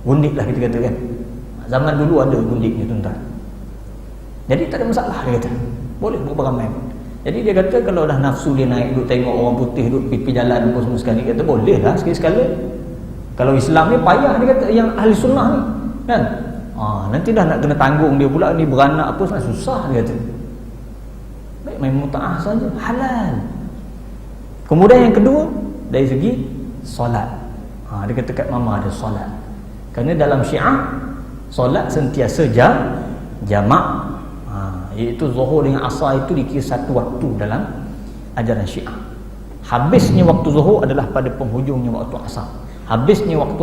gundik lah kita kata kan. Zaman dulu ada gundik ni tuan-tuan. Jadi tak ada masalah dia kata. Boleh beramai. Jadi dia kata kalau dah nafsu dia naik duk tengok orang putih duk pipi jalan apa semua sekali, kata boleh lah sekali-sekala. Kalau Islam ni payah dia kata, yang ahli sunnah ni kan. Nanti dah nak kena tanggung dia pula ni beranak apa semua susah dia kata. Baik main mutaah saja halal. Kemudian yang kedua dari segi solat. Dia kata kat mama ada solat. Kerana dalam Syiah solat sentiasa jamak. Iaitu Zuhur dengan Asar itu dikira satu waktu dalam ajaran Syiah. Habisnya waktu Zuhur adalah pada penghujungnya waktu Asar. Habisnya waktu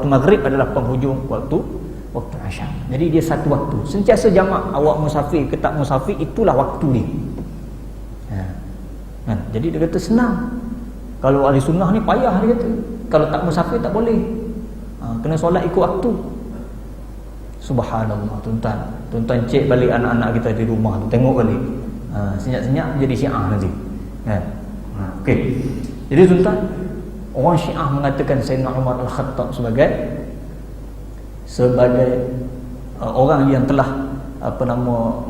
Maghrib adalah penghujung waktu Asar. Jadi dia satu waktu. Sentiasa jamak. Awak musafir ke tak musafir, itulah waktu dia. Jadi dia kata senang. Kalau ahli sunnah ni payah dia kata. Kalau tak musafir tak boleh. Kena solat ikut waktu. Subhanallah tuan-tuan. Tuan-tuan cek balik anak-anak kita di rumah tu, tengok balik. Senyap-senyap jadi Syiah nanti. Okey. Jadi tuan-tuan, orang Syiah mengatakan Sayyidina Umar Al-Khattab sebagai orang yang telah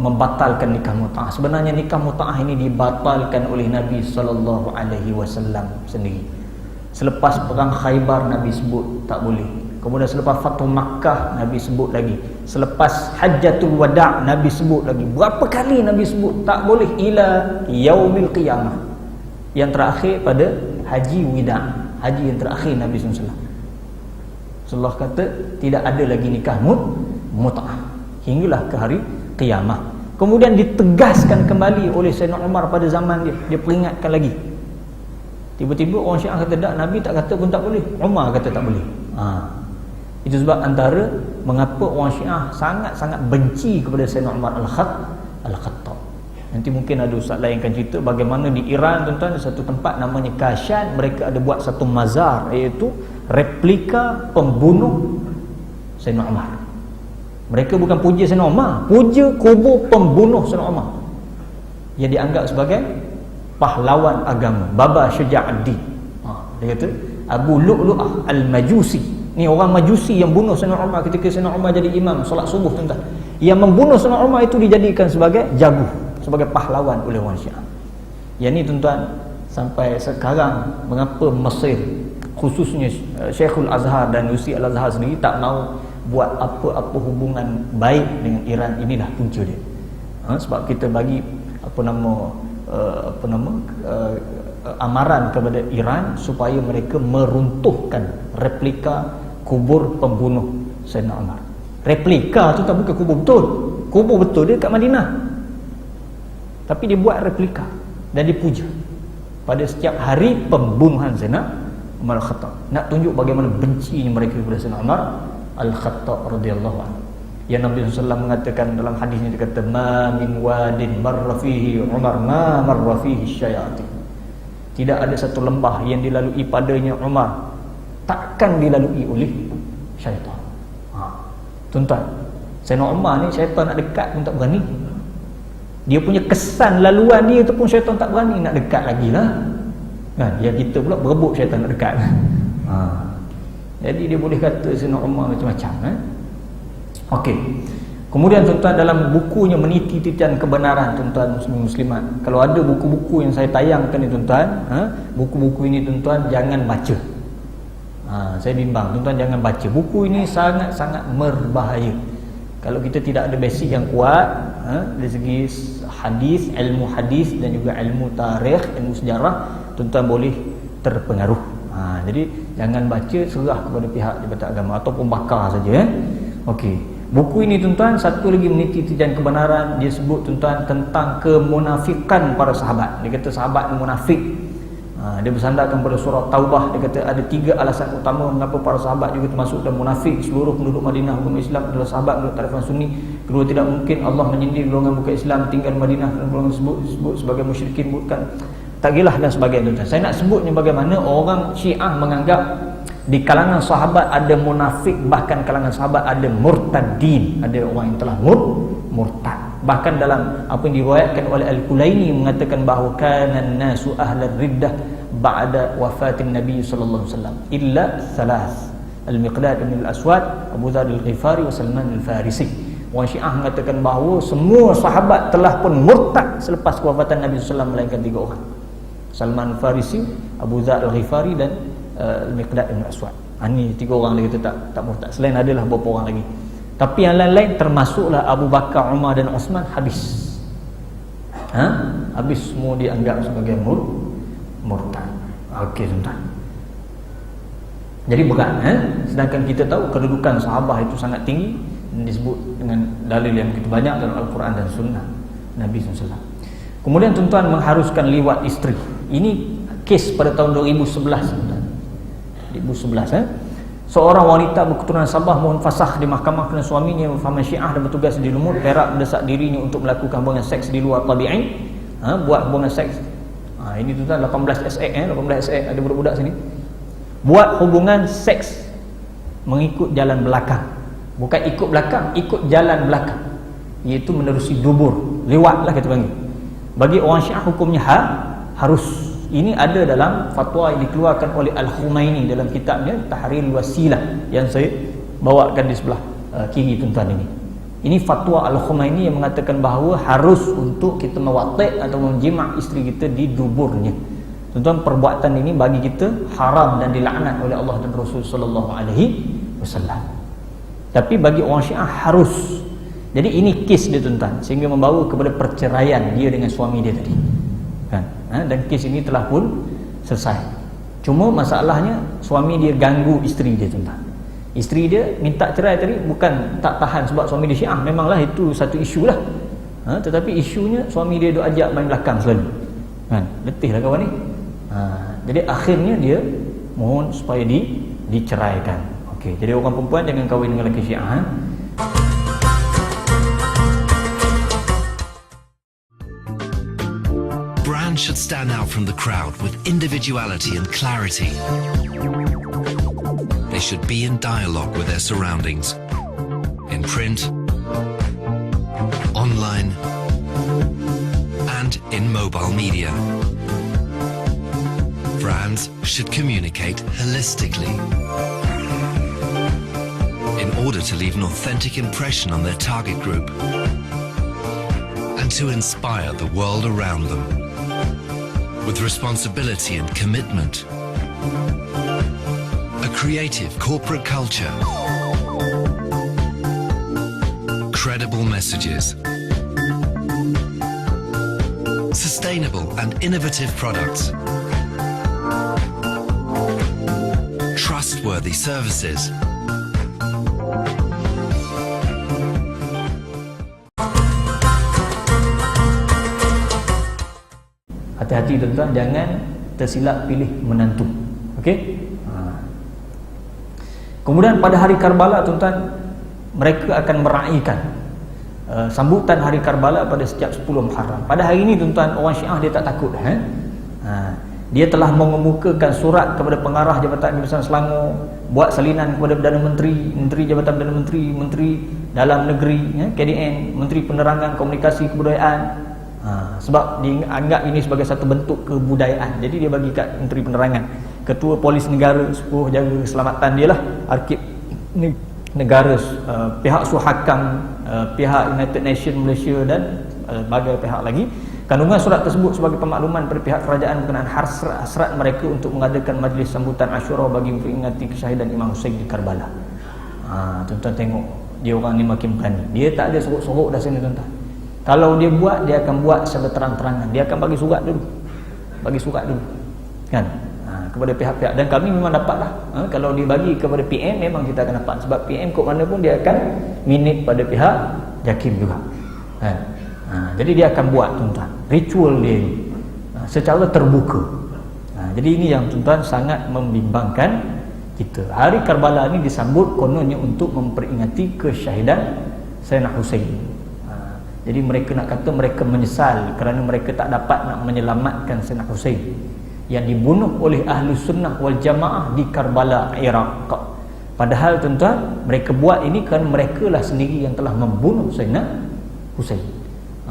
membatalkan nikah mutaah. Sebenarnya nikah mutaah ini dibatalkan oleh Nabi sallallahu alaihi wasallam sendiri. Selepas perang Khaybar Nabi sebut tak boleh. Kemudian selepas Fathu Makkah Nabi sebut lagi. Selepas Hajjatul Wada' Nabi sebut lagi. Berapa kali Nabi sebut tak boleh ila yaumil qiyamah. Yang terakhir pada Haji Wida', haji yang terakhir Nabi SAW. Allah kata tidak ada lagi nikah mut'ah hinggalah ke hari qiyamah. Kemudian ditegaskan kembali oleh Sayyidina Umar pada zaman dia. Dia peringatkan lagi. Tiba-tiba orang Syiah kata tak, Nabi tak kata pun tak boleh, Umar kata tak boleh. Itu sebab antara mengapa orang Syiah sangat-sangat benci kepada Sayyidina Umar Al-Khattab. Nanti mungkin ada ustaz lain akan cerita bagaimana di Iran tuan-tuan, satu tempat namanya Kashan, mereka ada buat satu mazar, iaitu replika pembunuh Sayyidina Umar. Mereka bukan puja Sayyidina Umar, puja kubur pembunuh Sayyidina Umar yang dianggap sebagai pahlawan agama, Baba Syuja'uddin. Dia kata Abu Lu'lu'ah Al-Majusi. Ni orang Majusi yang bunuh Sayyidina Umar ketika Sayyidina Umar jadi imam solat subuh tuan-tuan. Yang membunuh Sayyidina Umar itu dijadikan sebagai jago, sebagai pahlawan oleh orang Syiah. Yang ni tuan-tuan, sampai sekarang mengapa Mesir, khususnya Syekhul Azhar dan Yusi Al-Azhar sendiri tak mau buat apa-apa hubungan baik dengan Iran, inilah punca dia. Sebab kita bagi amaran kepada Iran supaya mereka meruntuhkan replika kubur pembunuh Sayyidina Umar. Replika tu tak, bukan kubur betul. Kubur betul dia kat Madinah, tapi dia buat replika dan dipuja pada setiap hari pembunuhan Sayyidina Umar Al-Khattab. Nak tunjuk bagaimana bencinya mereka kepada Sayyidina Umar Al-Khattab radhiyallahu anhu. Yang Nabi SAW mengatakan dalam hadisnya, dia kata ma min wadin marra fihi Umar ma marra fihi syayatin. Tidak ada satu lembah yang dilalui padanya Umar takkan dilalui oleh syaitan. Tuan-tuan, Sayyidina Umar ni syaitan nak dekat pun tak berani. Dia punya kesan laluan dia tu pun syaitan tak berani nak dekat lagi lah. Yang kita pula berebut syaitan nak dekat. Jadi dia boleh kata Sayyidina Umar macam-macam. Okey. Kemudian tuan-tuan, dalam bukunya Meniti Titian Kebenaran, tuan-tuan muslimat, kalau ada buku-buku yang saya tayangkan ni tuan-tuan, buku-buku ini tuan-tuan jangan baca. Saya bimbang tuan-tuan jangan baca. Buku ini sangat-sangat berbahaya. Kalau kita tidak ada basic yang kuat dari segi hadis, ilmu hadis dan juga ilmu tarikh, ilmu sejarah, tuan-tuan boleh terpengaruh. Jadi jangan baca, serah kepada pihak Jabatan Agama ataupun bakar saja. Okey. Buku ini tuan-tuan, satu lagi Meniti Titian Kebenaran, dia sebut tuan-tuan tentang kemunafikan para sahabat. Dia kata sahabat ni munafik. Dia bersandarkan pada surah Taubah. Dia kata ada 3 alasan utama mengapa para sahabat juga termasuk dalam munafik. Seluruh penduduk Madinah hukum Islam adalah sahabat menurut tarifan Sunni. Kedua, tidak mungkin Allah menyindir golongan bukan Islam tinggal Madinah dan golongan disebut sebagai musyrikin, bukan tagilah dan sebagainya tuan-tuan. Saya nak sebutnya bagaimana orang Syiah menganggap di kalangan sahabat ada munafik, bahkan kalangan sahabat ada murtadin, ada orang yang telah murtad. Bahkan dalam apa yang diriwayatkan oleh Al-Kulaini mengatakan bahawa kanan nasu ahlan riddah ba'da wafatin Nabi sallallahu alaihi wasallam illa 3. Al-Miqdad bin Al-Aswad, Abu Dzar Al-Ghifari, wa Salman Al-Farisi. Orang Syiah mengatakan bahawa semua sahabat telah pun murtad selepas kewafatan Nabi SAW melainkan 3 orang. Salman Al-Farisi, Abu Dzar Al-Ghifari dan Al-Miqdad bin Al-Aswad. Ini 3 orang lagi tak murtad. Selain adalah beberapa orang lagi. Tapi yang lain-lain termasuklah Abu Bakar, Umar dan Osman habis. Habis semua dianggap sebagai murtad. Okey tuan-tuan. Jadi berat sedangkan kita tahu kedudukan sahabat itu sangat tinggi dan disebut dengan dalil yang begitu banyak dalam Al-Quran dan Sunnah Nabi SAW. Kemudian tuan-tuan mengharuskan liwat isteri. Ini kes pada tahun 2011 tuan-tuan. 2011 seorang wanita berketurunan Sabah mohon fasakh di mahkamah kerana suaminya berfaham Syiah dan bertugas di Lumut, Perak mendesak dirinya untuk melakukan hubungan seks di luar tabi'i. Buat hubungan seks. Ini tuan-tuan 18 SA 18 SA ada budak-budak sini. Buat hubungan seks mengikut jalan belakang. Bukan ikut belakang, ikut jalan belakang. Iaitu menerusi dubur, liwat lah kita panggil. Bagi orang Syiah hukumnya harus. Ini ada dalam fatwa yang dikeluarkan oleh Al-Khumaini dalam kitabnya Tahrir Wasilah yang saya bawakan di sebelah kiri tuan-tuan ini. Ini fatwa Al-Khumaini yang mengatakan bahawa harus untuk kita mewati' atau menjima' isteri kita di duburnya. Tuan-tuan, perbuatan ini bagi kita haram dan dilaknat oleh Allah dan Rasul sallallahu alaihi wasallam. Tapi bagi orang Syiah harus. Jadi ini kes dia tuan-tuan, sehingga membawa kepada perceraian dia dengan suami dia tadi. Dan kes ini telah pun selesai. Cuma masalahnya suami dia ganggu isteri dia tuan-tuan. Isteri dia minta cerai tadi bukan tak tahan sebab suami dia Syiah, memanglah itu satu isu lah. Tetapi isunya suami dia duk ajak main belakang selalu. Letih lah kawan ni. Jadi akhirnya dia mohon supaya diceraikan. Okey, jadi orang perempuan jangan kahwin dengan lelaki Syiah. Brands should stand out from the crowd with individuality and clarity. They should be in dialogue with their surroundings, in print, online, and in mobile media. Brands should communicate holistically in order to leave an authentic impression on their target group and to inspire the world around them. With responsibility and commitment, a creative corporate culture, credible messages, sustainable and innovative products, trustworthy services, hati-hati tuan-tuan, jangan tersilap pilih menantu. Okey? Kemudian pada hari Karbala tuan-tuan, mereka akan meraihkan sambutan hari Karbala pada setiap 10 Muharram. Pada hari ini tuan-tuan, orang Syiah dia tak takut. Dia telah mengemukakan surat kepada pengarah Jabatan Kebesaran Selangor, buat salinan kepada Perdana Menteri, Menteri Jabatan Perdana Menteri, Menteri Dalam Negeri, KDN, Menteri Penerangan, Komunikasi, Kebudayaan. Sebab dianggap ini sebagai satu bentuk kebudayaan. Jadi dia bagi kat Menteri Penerangan, Ketua Polis Negara, sepuh jaga keselamatan dia lah, Arkib Negara, pihak Suhakam, pihak United Nations Malaysia dan berbagai pihak lagi. Kandungan surat tersebut sebagai pemakluman pada pihak kerajaan berkenaan hasrat mereka untuk mengadakan majlis sambutan Asyura bagi memperingati kesyahidan Imam Hussein di Karbala. Tuan-tuan tengok, dia orang ni makin berani. Dia tak ada sorok-sorok dah sini tuan-tuan. Kalau dia buat, dia akan buat secara terang-terangan. Dia akan bagi surat dulu. Kan? Kepada pihak-pihak. Dan kami memang dapat lah. Kalau dia bagi kepada PM, memang kita akan dapat. Sebab PM kok mana pun dia akan minit pada pihak JAKIM juga. Kan? Jadi dia akan buat tuan-tuan ritual dia ni secara terbuka. Jadi ini yang tuan-tuan sangat membimbangkan kita. Hari Karbala ni disambut kononnya untuk memperingati kesyahidan Sayyidina Hussein. Jadi mereka nak kata mereka menyesal kerana mereka tak dapat nak menyelamatkan Sayyidina Hussein yang dibunuh oleh Ahli Sunnah wal Jamaah di Karbala, Iraq. Padahal tuan-tuan, mereka buat ini kerana mereka lah sendiri yang telah membunuh Sayyidina Hussein.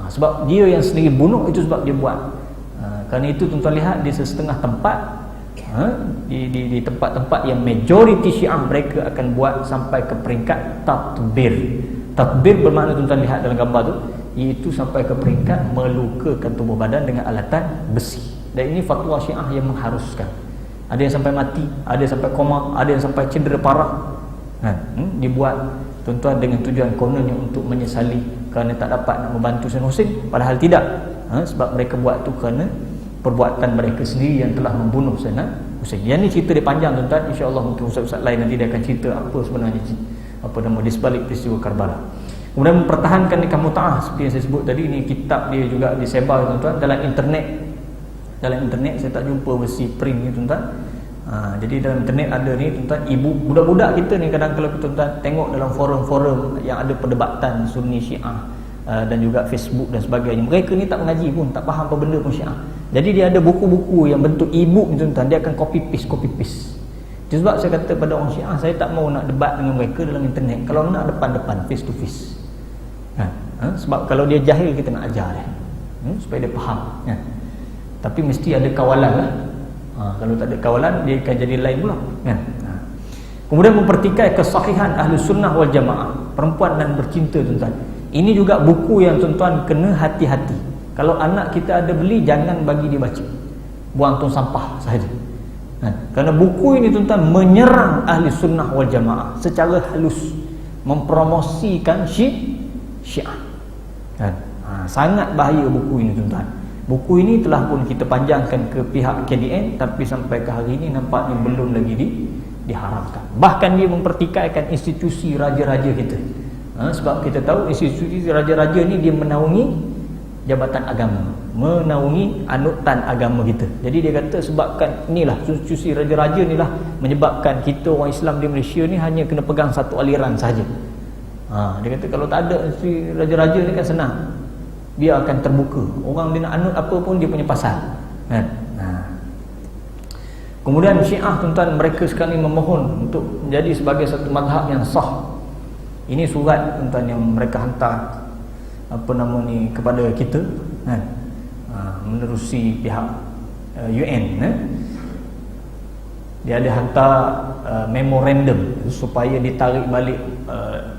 Sebab dia yang sendiri bunuh, itu sebab dia buat. Kerana itu tuan-tuan lihat di setengah tempat Di tempat-tempat yang majoriti Syiah mereka akan buat sampai ke peringkat tatbir. Tatbir bermakna tuan-tuan lihat dalam gambar tu, iaitu sampai ke peringkat melukakan tubuh badan dengan alatan besi. Dan ini fatwa Syiah yang mengharuskan. Ada yang sampai mati, ada yang sampai koma, ada yang sampai cedera parah. Dibuat tuan-tuan dengan tujuan kononnya untuk menyesali kerana tak dapat nak membantu Sayyidina Husain, padahal tidak. Sebab mereka buat tu kerana perbuatan mereka sendiri yang telah membunuh Sayyidina Husain. Yang ni cerita dia panjang tuan-tuan, insya-Allah mungkin ustaz-ustaz lain nanti dia akan cerita apa sebenarnya di sebalik peristiwa Karbala. Kemudian mempertahankan nikah mut'ah seperti yang saya sebut tadi, ni kitab dia juga disebar tuan-tuan dalam internet. Dalam internet saya tak jumpa versi print ni tuan-tuan. Jadi dalam internet ada ni tuan-tuan, ibu budak-budak kita ni kadang kalau tuan-tuan tengok dalam forum-forum yang ada perdebatan Sunni Syiah dan juga Facebook dan sebagainya, mereka ni tak mengaji pun, tak faham apa benda pun Syiah. Jadi dia ada buku-buku yang bentuk e-book ni tuan-tuan, dia akan copy paste. Itu sebab saya kata pada orang Syiah, saya tak mau nak debat dengan mereka dalam internet. Kalau nak depan-depan, face to face. Sebab kalau dia jahil, kita nak ajar dia supaya dia faham. Tapi mesti ada kawalan lah. Kalau tak ada kawalan, dia akan jadi lain pula. Kemudian mempertikai kesahihan ahli sunnah wal jamaah, perempuan dan bercinta tuan-tuan. Ini juga buku yang tuan-tuan kena hati-hati. Kalau anak kita ada beli, jangan bagi dia baca, buang tong sampah sahaja. Kerana buku ini tuan-tuan menyerang ahli sunnah wal jamaah secara halus, mempromosikan Syiah. Sangat bahaya buku ini tuan-tuan. Buku ini telah pun kita panjangkan ke pihak KDN, tapi sampai ke hari ini nampaknya belum lagi diharamkan. Bahkan dia mempertikaikan institusi raja-raja kita. Sebab kita tahu institusi raja-raja ni dia menaungi jabatan agama, menaungi anutan agama kita. Jadi dia kata sebabkan inilah institusi raja-raja inilah menyebabkan kita orang Islam di Malaysia ni hanya kena pegang satu aliran saja. Dia kata kalau tak ada institusi raja-raja ni kan senang, dia akan terbuka. Orang dia nak anut apa pun dia punya pasal. Kemudian Syiah tuan-tuan, mereka sekarang ni memohon untuk menjadi sebagai satu mazhab yang sah. Ini surat tuan-tuan yang mereka hantar kepada kita, menerusi pihak UN. Dia ada hantar memorandum supaya ditarik balik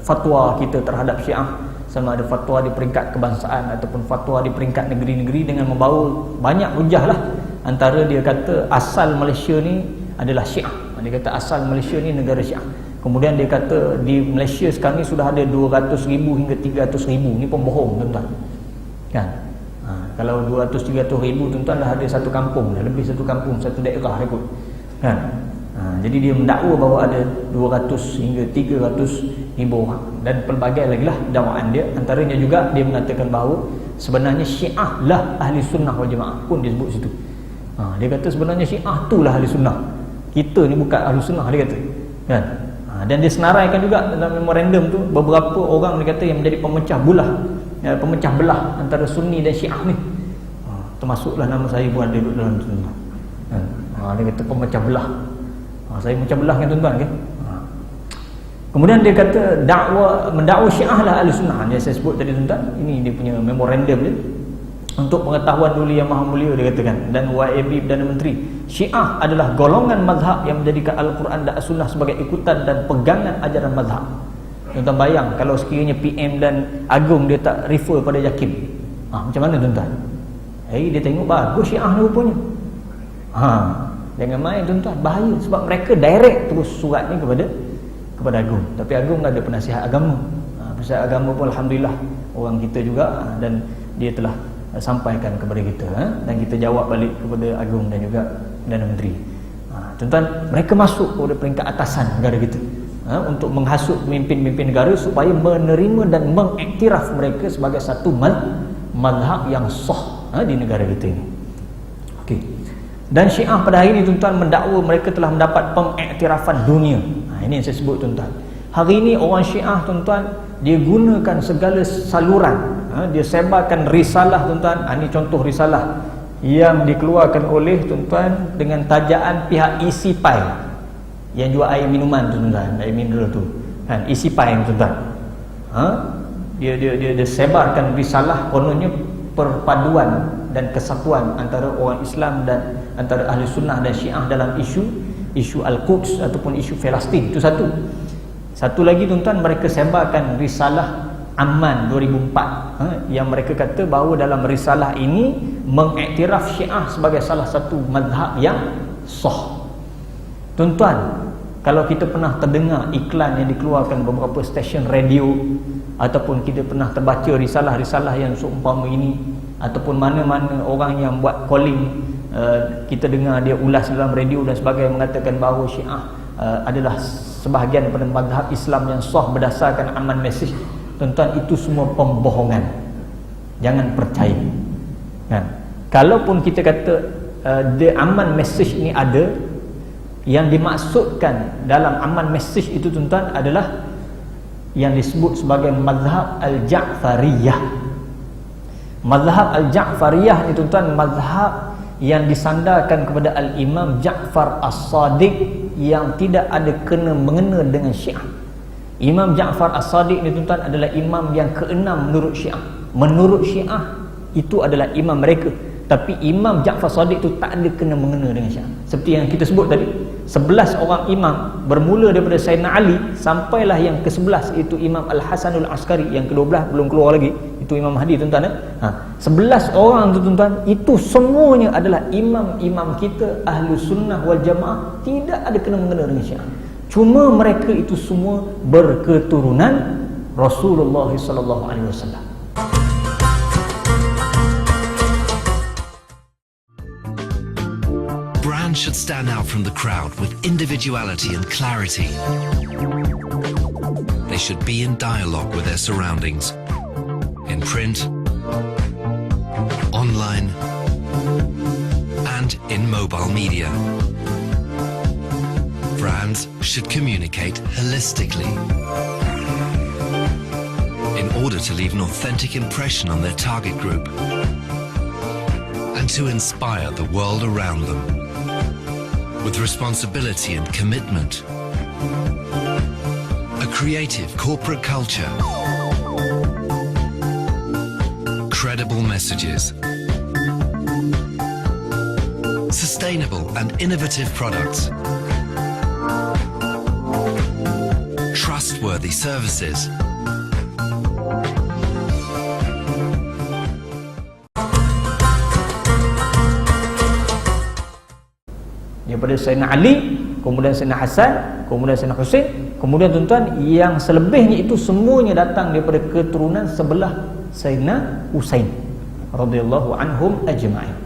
fatwa kita terhadap Syiah, sama ada fatwa di peringkat kebangsaan ataupun fatwa di peringkat negeri-negeri, dengan membawa banyak hujah lah. Antara dia kata asal Malaysia ni adalah Syiah. Dia kata asal Malaysia ni negara Syiah. Kemudian dia kata di Malaysia sekarang ni sudah ada 200,000 hingga 300,000. Ni pun bohong tuan-tuan. Kalau 200-300,000 tuan-tuan dah ada satu kampung, dah lebih satu kampung, satu daerah dia kot. Jadi dia mendakwa bahawa ada 200 hingga 300,000 orang, dan pelbagai lagi lah dakwaan dia. Antaranya juga dia mengatakan bahawa sebenarnya Syiah lah ahli sunnah wal jamaah, pun dia sebut situ. Dia kata sebenarnya Syiah tu lah ahli sunnah, kita ni bukan ahli sunnah, dia kata kan. Dan dia senaraikan juga dalam memorandum tu beberapa orang dia kata yang menjadi pemecah belah antara Sunni dan Syiah ni. Termasuklah nama saya pun ada dalam tu. Dia kata pemecah belah. Saya pecah belah kan tuan-tuan kan. Kemudian dia kata mendakwa Syiah lah ahli sunnah. Yang saya sebut tadi tuan-tuan, ini dia punya memorandum dia. Untuk pengetahuan duli yang maha mulia, dia katakan, dan YAB Perdana Menteri, Syiah adalah golongan mazhab yang menjadikan Al-Quran dan As-Sunnah sebagai ikutan dan pegangan ajaran mazhab. Tuan-tuan bayang kalau sekiranya PM dan Agong dia tak refer pada Jakim, macam mana tuan-tuan? Dia tengok bagus Syiah ni rupanya. Jangan main tuan-tuan, bahaya. Sebab mereka direct terus surat ni kepada Agong. Tapi Agong ada penasihat agama. Penasihat agama pun alhamdulillah orang kita juga, dan dia telah sampaikan kepada kita, dan kita jawab balik kepada Agong dan juga Perdana Menteri. Tuan-tuan, mereka masuk kepada peringkat atasan negara kita, untuk menghasut pemimpin-pemimpin negara supaya menerima dan mengiktiraf mereka sebagai satu mazhab yang sah di negara kita ini. Okey. Dan Syiah pada hari ini tuan-tuan mendakwa mereka telah mendapat pengiktirafan dunia. Ini yang saya sebut tuan-tuan. Hari ini orang Syiah tuan-tuan, dia gunakan segala saluran, dia sebarkan risalah tuan-tuan. Ini contoh risalah yang dikeluarkan oleh tuan-tuan dengan tajaan pihak Isi Pai yang jual air minuman tuan-tuan, air mineral tu kan, Isi Pai tuan-tuan. Dia sebarkan risalah kononnya perpaduan dan kesatuan antara orang Islam dan antara ahli sunnah dan Syiah dalam isu Al-Quds ataupun isu Palestin. Itu satu lagi tuan-tuan, mereka sebarkan risalah Amman 2004 yang mereka kata bahawa dalam risalah ini mengiktiraf Syiah sebagai salah satu mazhab yang sah. Tuan-tuan, kalau kita pernah terdengar iklan yang dikeluarkan beberapa stesen radio, ataupun kita pernah terbaca risalah-risalah yang seumpama ini, ataupun mana-mana orang yang buat calling, kita dengar dia ulas dalam radio dan sebagainya mengatakan bahawa Syiah adalah sebahagian daripada mazhab Islam yang sah berdasarkan Amman Message. Tuan-tuan, itu semua pembohongan. Jangan percaya kan? Kalaupun kita kata the Amman Message ini ada, yang dimaksudkan dalam Amman Message itu tuan-tuan adalah yang disebut sebagai mazhab Al-Ja'fariyah. Mazhab Al-Ja'fariyah ini tuan-tuan mazhab yang disandarkan kepada Al-Imam Ja'far As-Sadiq yang tidak ada kena-mengena dengan Syiah. Imam Ja'far As-Sadiq ini tuan-tuan adalah imam yang keenam menurut Syiah. Menurut Syiah itu adalah imam mereka, tapi Imam Ja'far As-Sadiq itu tak ada kena-mengena dengan Syiah. Seperti yang kita sebut tadi, 11 orang imam bermula daripada Sayyidina Ali sampailah yang ke-11 iaitu Imam Al-Hasanul Askari, yang ke-12 belum keluar lagi, itu Imam Mahdi tuan-tuan. 11 orang tu tuan-tuan, itu semuanya adalah imam-imam kita Ahlus Sunnah wal Jamaah, tidak ada kena-mengena dengan Syiah. Cuma mereka itu semua berketurunan Rasulullah sallallahu alaihi wasallam. Brands should stand out from the crowd with individuality and clarity. They should be in dialogue with their surroundings, in print, online, and in mobile media. Brands should communicate holistically in order to leave an authentic impression on their target group and to inspire the world around them. With responsibility and commitment, a creative corporate culture, credible messages, sustainable and innovative products, trustworthy services, daripada Sayyidina Ali, kemudian Sayyidina Hasan, kemudian Sayyidina Husain, kemudian tuan-tuan yang selebihnya itu semuanya datang daripada keturunan sebelah Sayyidina Husain radhiyallahu anhum ajma'in,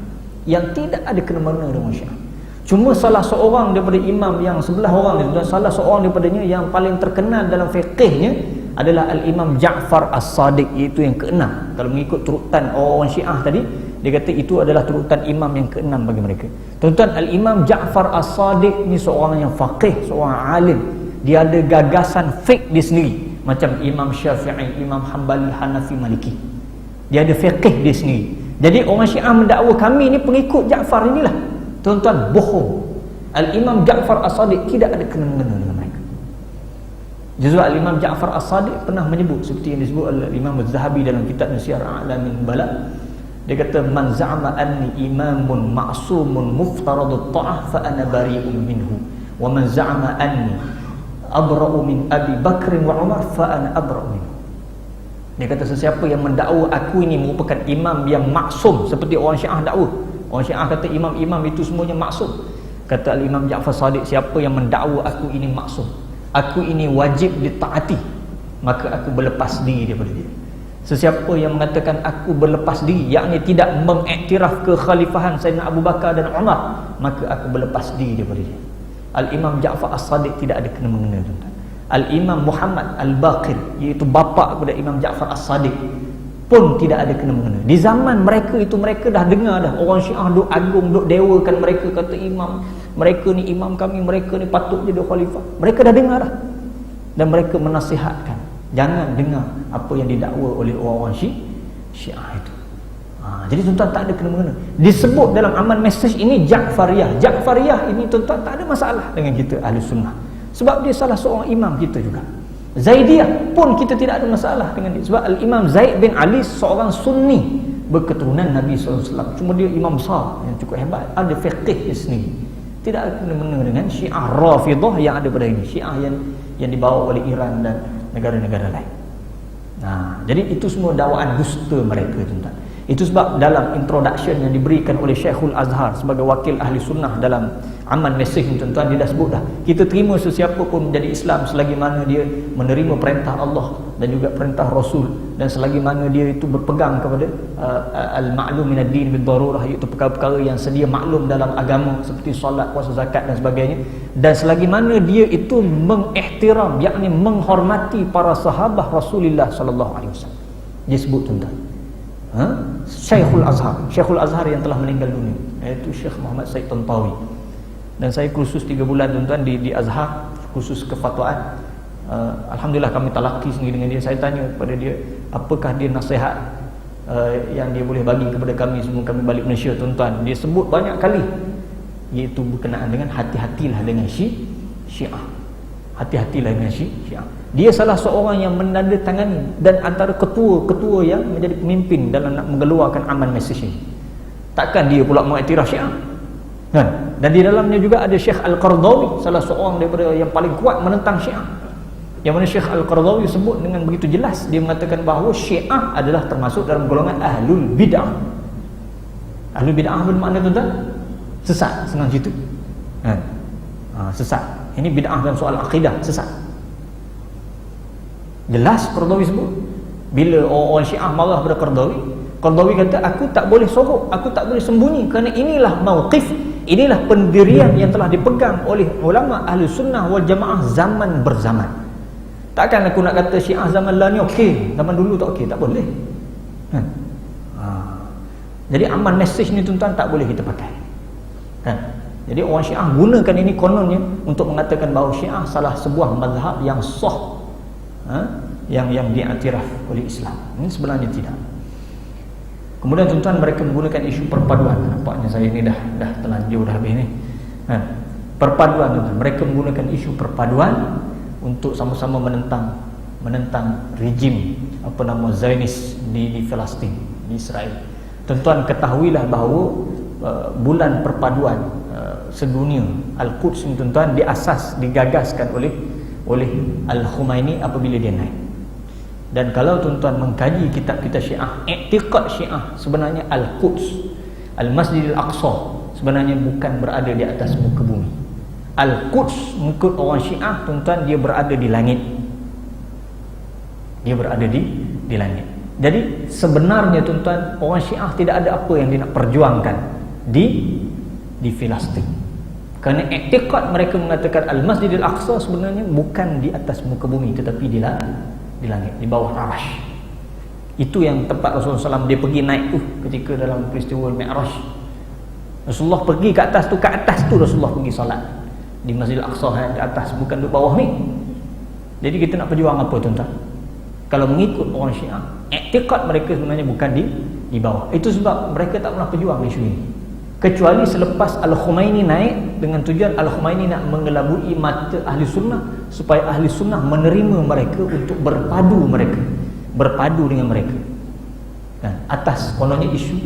yang tidak ada kena-mengena dengan Syiah. Cuma salah seorang daripada imam yang sebelah orang itu, dan salah seorang daripadanya yang paling terkenal dalam fiqhnya adalah Al-Imam Ja'far As-Sadiq, iaitu yang keenam. Kalau mengikut turutan orang Syiah tadi, dia kata itu adalah turutan imam yang keenam bagi mereka. Tuan-tuan, Al-Imam Ja'far As-Sadiq ni seorang yang faqih, seorang alim. Dia ada gagasan fiqh dia sendiri, macam Imam Syafi'i, Imam Hanbali, Hanafi, Maliki. Dia ada fiqh dia sendiri. Jadi orang Syiah mendakwa kami ni pengikut Ja'far inilah. Tuan-tuan, bohong. Al-Imam Ja'far As-Sadiq tidak ada kena-mengena dengan mereka. Justru Al-Imam Ja'far As-Sadiq pernah menyebut, seperti yang disebut oleh Imam Az-Zahabi dalam kitab Syiar A'lamin Bala. Dia kata, man za'ama anni imamun ma'sumun muftaradut ta'ah fa ana bari'un minhu, wa man za'ama anni abra'u min Abi Bakr wa Umar fa ana abra'u minhu. Dia kata, sesiapa yang mendakwa aku ini merupakan imam yang maksum, seperti orang Syiah dakwa. Orang Syiah kata imam-imam itu semuanya maksum. Kata Al-Imam Ja'far Sadiq, siapa yang mendakwa aku ini maksum, aku ini wajib ditaati, maka aku berlepas diri daripada dia. Sesiapa yang mengatakan aku berlepas diri, yakni tidak mengiktiraf kekhalifahan Sayyidina Abu Bakar dan Umar, maka aku berlepas diri daripada dia. Al-Imam Ja'far As-Sadiq tidak ada kena-mengena, tuan-tuan. Al-Imam Muhammad Al-Baqir, iaitu bapa kepada Imam Ja'far As-Sadiq, pun tidak ada kena-mengena. Di zaman mereka itu, mereka dah dengar dah orang Syiah duk agung, duk dewakan mereka, kata imam, mereka ni imam kami, mereka ni patut jadi khalifah. Mereka dah dengar dah, dan mereka menasihatkan, jangan dengar apa yang didakwa oleh orang-orang Syiah itu. Jadi tuan-tuan, tak ada kena-mengena. Disebut dalam Amman Message ini Ja'fariyah. Ja'fariyah ini tuan-tuan tak ada masalah dengan kita Ahlus Sunnah, sebab dia salah seorang imam kita juga. Zaidiyah pun kita tidak ada masalah dengan dia, sebab Al-Imam Zaid bin Ali seorang Sunni berketurunan Nabi SAW. Cuma dia imam besar yang cukup hebat, ada fiqh di sini. Tidak ada kena-mena dengan Syiah Rafidah yang ada pada ini, Syiah yang dibawa oleh Iran dan negara-negara lain. Nah, jadi itu semua dakwaan dusta mereka, tuan-tuan. Itu sebab dalam introduction yang diberikan oleh Syekhul Azhar sebagai wakil ahli sunnah dalam aman mesej, tuan-tuan, dia dah sebut dah, kita terima sesiapa pun menjadi Islam selagi mana dia menerima perintah Allah dan juga perintah Rasul, dan selagi mana dia itu berpegang kepada al-ma'lum minad din bil darurah, iaitu perkara-perkara yang sedia maklum dalam agama seperti solat, puasa, zakat dan sebagainya, dan selagi mana dia itu mengihtiram, yakni menghormati para sahabat Rasulullah sallallahu alaihi wasallam. Dia sebut, tuan-tuan, Syekhul Azhar yang telah meninggal dunia, iaitu Syekh Muhammad Said Tantawi. Dan saya kursus 3 bulan, tuan-tuan, di Azhar, khusus kefatwaan. Alhamdulillah kami talaki sendiri dengan dia. Saya tanya kepada dia, apakah dia nasihat yang dia boleh bagi kepada kami semua kami balik Malaysia, tuan-tuan. Dia sebut banyak kali, iaitu berkenaan dengan hati-hatilah dengan Syiah. Hati-hatilah dengan Syiah. Dia salah seorang yang menandatangani dan antara ketua-ketua yang menjadi pemimpin dalam nak mengeluarkan aman mesej ini. Takkan dia pula mengiktiraf Syiah, kan? Dan di dalamnya juga ada Syekh Al-Qardawi, salah seorang daripada yang paling kuat menentang Syiah. Yang mana Syekh Al-Qardawi sebut dengan begitu jelas, dia mengatakan bahawa Syiah adalah termasuk dalam golongan Ahlul Bid'ah. Ahlul Bid'ah bermakna, tuan-tuan, sesat, senang cerita, kan? Sesat. Ini bid'ah dalam soal akidah, sesat. Jelas Qardawi sebut. Bila orang Syiah marah pada Qardawi kata, aku tak boleh sorok, aku tak boleh sembunyi, kerana inilah mauqif, inilah pendirian yang telah dipegang oleh ulama ahli sunnah wal jamaah zaman berzaman. Takkan aku nak kata Syiah zaman lah ni okey, zaman dulu tak okey, tak boleh, kan? Jadi aman mesej ni, tuan-tuan, tak boleh kita pakai, kan? Jadi orang Syiah gunakan ini kononnya untuk mengatakan bahawa Syiah salah sebuah mazhab yang sah, yang diiktiraf oleh Islam. Ini sebenarnya tidak. Kemudian, tuan-tuan, mereka menggunakan isu perpaduan. Nampaknya saya ini dah terlanjur, dah habis ni. Perpaduan, tuan-tuan. Mereka menggunakan isu perpaduan untuk sama-sama menentang rejim Zionis di Palestin, di Israel. Tuan-tuan, ketahuilah bahawa bulan perpaduan sedunia Al-Quds ini, tuan-tuan, digagaskan oleh Al-Khumaini apabila dia naik. Dan kalau tuan-tuan mengkaji kitab kita Syiah, i'tiqad Syiah sebenarnya Al-Quds, Al-Masjidil Aqsa sebenarnya bukan berada di atas muka bumi. Al-Quds mengikut orang Syiah, tuan-tuan, dia berada di langit. Dia berada di langit. Jadi sebenarnya, tuan-tuan, orang Syiah tidak ada apa yang dia nak perjuangkan di Palestin. Kerana i'tiqad mereka mengatakan Al-Masjidil Aqsa sebenarnya bukan di atas muka bumi, tetapi di langit, di bawah Arash. Itu yang tempat Rasulullah SAW dia pergi naik tu ketika dalam peristiwa Mi'raj. Rasulullah pergi ke atas tu Rasulullah pergi solat di Masjidil Aqsa, di atas, bukan di bawah ni. Jadi kita nak berjuang apa, tuan-tuan? Kalau mengikut orang Syiah, i'tiqad mereka sebenarnya bukan di bawah. Itu sebab mereka tak pernah berjuang isu ini, kecuali selepas Al-Khumaini naik dengan tujuan Al-Khumaini nak mengelabui mata ahli sunnah supaya ahli sunnah menerima mereka untuk berpadu dengan mereka, kan? Atas kononnya isu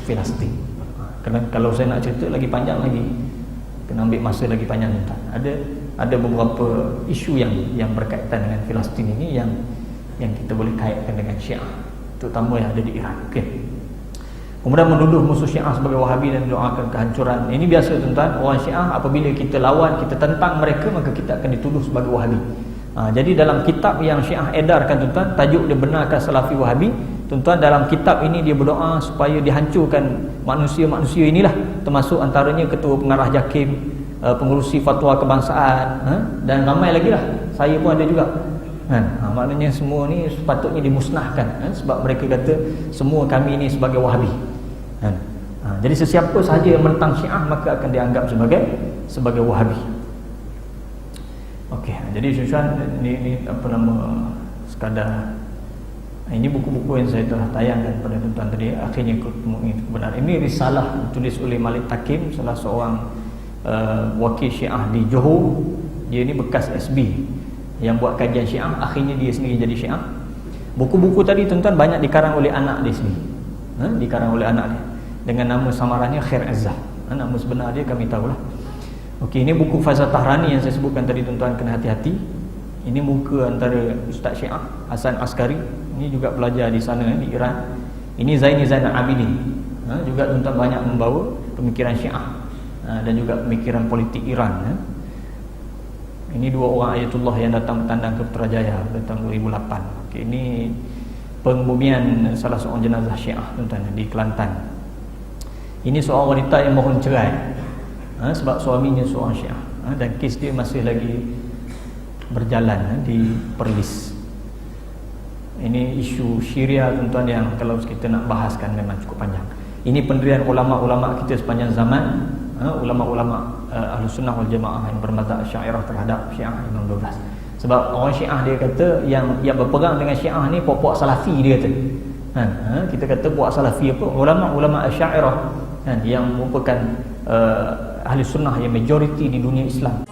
Palestin. Kerana kalau saya nak cerita lagi panjang lagi, kena ambil masa lagi panjang, tuan. Ada beberapa isu yang berkaitan dengan Palestin ini yang kita boleh kaitkan dengan Syiah, terutama yang ada di Iran. Okey. Kemudian menuduh musuh Syiah sebagai Wahabi dan doakan kehancuran. Ini biasa, tuan-tuan. Orang Syiah apabila kita lawan, kita tentang mereka, maka kita akan dituduh sebagai Wahabi. Jadi dalam kitab yang Syiah edarkan, tuan-tuan, tajuk dia benarkan Salafi Wahabi. Tuan-tuan, dalam kitab ini dia berdoa supaya dihancurkan manusia-manusia inilah, termasuk antaranya ketua pengarah JAKIM, pengurusi fatwa kebangsaan, dan ramai lagi lah. Saya pun ada juga, kan? Maknanya semua ni sepatutnya dimusnahkan, sebab mereka kata semua kami ni sebagai Wahabi, kan? Jadi sesiapa sahaja yang menentang Syiah maka akan dianggap sebagai Wahabi. Okey, jadi tuan-tuan, ini sekadar, ini buku-buku yang saya telah tayangkan pada tuan-tuan tadi. Akhirnya kebenaran ini risalah ditulis oleh Malik Takim, salah seorang wakil Syiah di Johor. Dia ni bekas SB yang buat kajian Syiah, akhirnya dia sendiri jadi Syiah. Buku-buku tadi, tuan-tuan, banyak dikarang oleh anak dia sendiri. dikarang oleh anak dia dengan nama samarannya Khair Azzah. Nama sebenar dia kami tahulah. Okey, ini buku Faizal Tahrani yang saya sebutkan tadi, tuan-tuan kena hati-hati. Ini muka antara Ustaz Syiah Hasan Askari, ini juga pelajar di sana di Iran. Ini Zaini Zainal Abidin, juga tuan-tuan banyak membawa pemikiran Syiah dan juga pemikiran politik Iran. Ini dua orang ayatullah yang datang bertandang ke Putrajaya pada tahun 2008. Okey, ini pengumumian salah seorang jenazah Syiah tuan-tuan di Kelantan. Ini seorang wanita yang mohon cerai sebab suaminya seorang Syiah, dan kes dia masih lagi berjalan di Perlis. Ini isu Syria tuan-tuan yang kalau kita nak bahaskan memang cukup panjang. Ini pendirian ulama-ulama kita sepanjang zaman, ulama-ulama Ahlus Sunnah wal Jamaah yang bermazhab Asy'ariyah terhadap Syiah Imam 12. Sebab orang Syiah dia kata yang berpegang dengan Syiah ni puak-puak Salafi dia kata. Kita kata puak Salafi apa? Ulama-ulama Asy'ariyah yang merupakan Ahli Sunnah yang majoriti di dunia Islam.